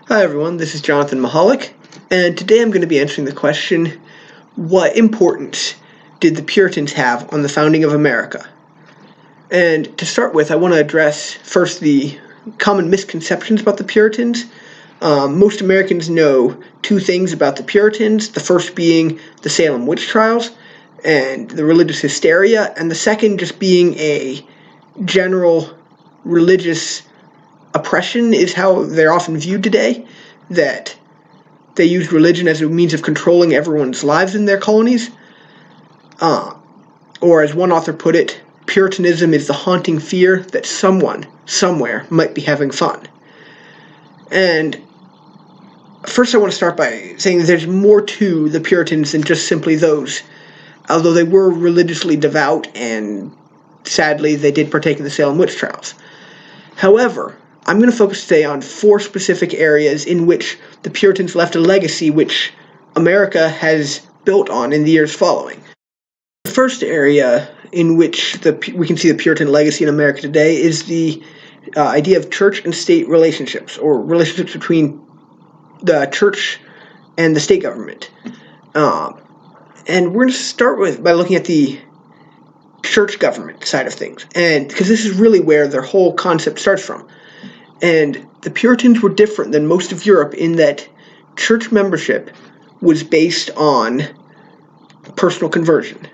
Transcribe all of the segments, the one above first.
Hi everyone, this is Jonathan Mahalik, and today I'm going to be answering the question, what importance did the Puritans have on the founding of America? And to start with, I want to address first the common misconceptions about the Puritans. Most Americans know two things about the Puritans, the first being the Salem witch trials and the religious hysteria, and the second just being a general religious oppression is how they're often viewed today, that they used religion as a means of controlling everyone's lives in their colonies. Or as one author put it, Puritanism is the haunting fear that someone, somewhere, might be having fun. And first I want to start by saying that there's more to the Puritans than just simply those. Although they were religiously devout and sadly they did partake in the Salem witch trials. However, I'm going to focus today on four specific areas in which the Puritans left a legacy which America has built on in the years following. The first area in which we can see the Puritan legacy in America today is the idea of church and state relationships, or relationships between the church and the state government. And we're going to start by looking at the church government side of things, and because this is really where their whole concept starts from. And the Puritans were different than most of Europe in that church membership was based on personal conversion.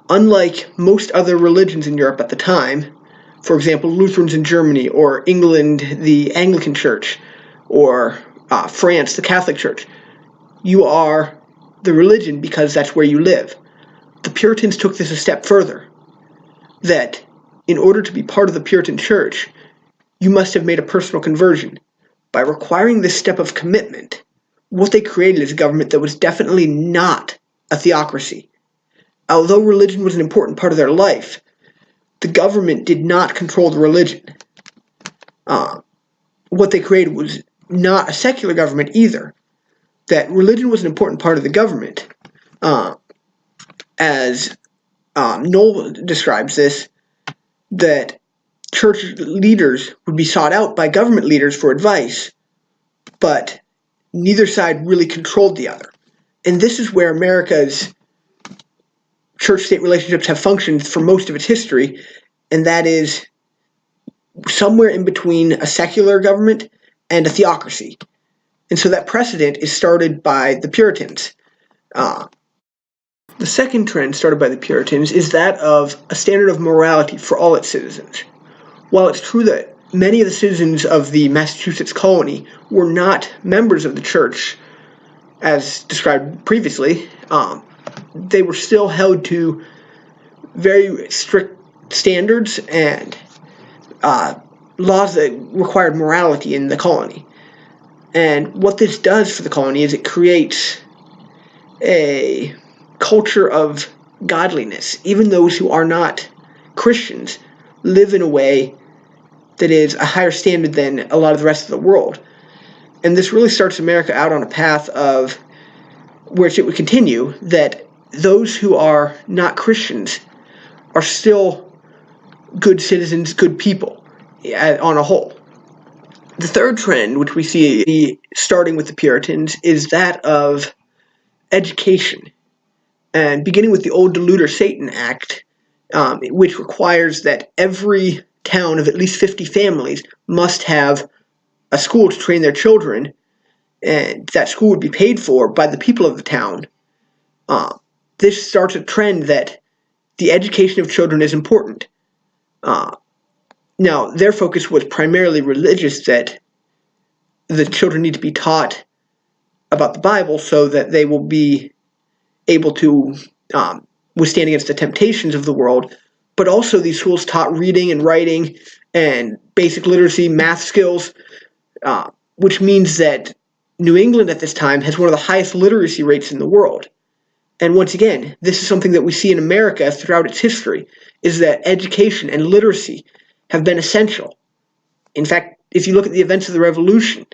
Unlike most other religions in Europe at the time, for example, Lutherans in Germany, or England, the Anglican Church, or France, the Catholic Church, you are the religion because that's where you live. The Puritans took this a step further, that in order to be part of the Puritan Church, you must have made a personal conversion. By requiring this step of commitment, what they created is a government that was definitely not a theocracy. Although religion was an important part of their life, the government did not control the religion. What they created was not a secular government either. That religion was an important part of the government. As Noel describes this, that church leaders would be sought out by government leaders for advice, but neither side really controlled the other. And this is where America's church-state relationships have functioned for most of its history, and that is somewhere in between a secular government and a theocracy. And so that precedent is started by the Puritans. The second trend started by the Puritans is that of a standard of morality for all its citizens. While it's true that many of the citizens of the Massachusetts colony were not members of the church, as described previously, they were still held to very strict standards and laws that required morality in the colony. And what this does for the colony is it creates a culture of godliness. Even those who are not Christians live in a way that is a higher standard than a lot of the rest of the world. And this really starts America out on a path of which it would continue, that those who are not Christians are still good citizens, good people on a whole. The third trend, which we see starting with the Puritans, is that of education. And beginning with the Old Deluder Satan Act, which requires that every town of at least 50 families must have a school to train their children, and that school would be paid for by the people of the town. This starts a trend that the education of children is important. Now, their focus was primarily religious, that the children need to be taught about the Bible so that they will be able to withstand against the temptations of the world, but also these schools taught reading and writing and basic literacy, math skills, which means that New England at this time has one of the highest literacy rates in the world. And once again, this is something that we see in America throughout its history, is that education and literacy have been essential. In fact, if you look at the events of the Revolution,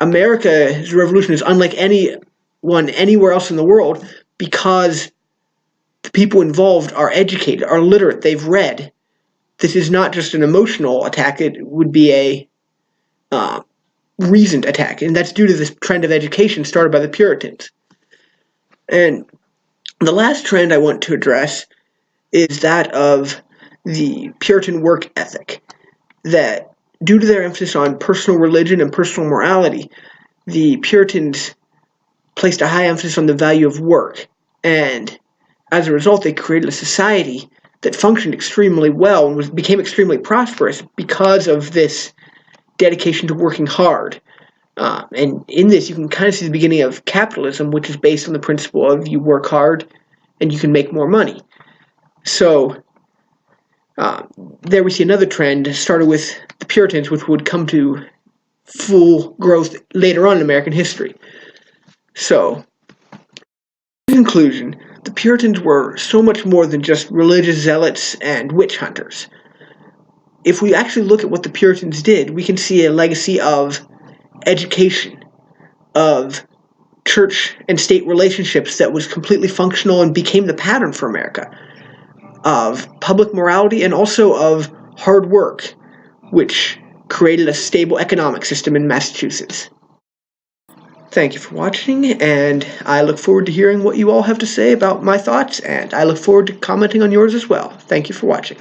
America's revolution is unlike anyone anywhere else in the world because the people involved are educated, are literate, they've read. This is not just an emotional attack, it would be a reasoned attack, and that's due to this trend of education started by the Puritans. And the last trend I want to address is that of the Puritan work ethic, that due to their emphasis on personal religion and personal morality, the Puritans placed a high emphasis on the value of work, and as a result, they created a society that functioned extremely well and became extremely prosperous because of this dedication to working hard. And in this, you can kind of see the beginning of capitalism, which is based on the principle of you work hard and you can make more money. So there we see another trend started with the Puritans, which would come to full growth later on in American history. So, in conclusion, the Puritans were so much more than just religious zealots and witch hunters. If we actually look at what the Puritans did, we can see a legacy of education, of church and state relationships that was completely functional and became the pattern for America, of public morality, and also of hard work, which created a stable economic system in Massachusetts. Thank you for watching, and I look forward to hearing what you all have to say about my thoughts, and I look forward to commenting on yours as well. Thank you for watching.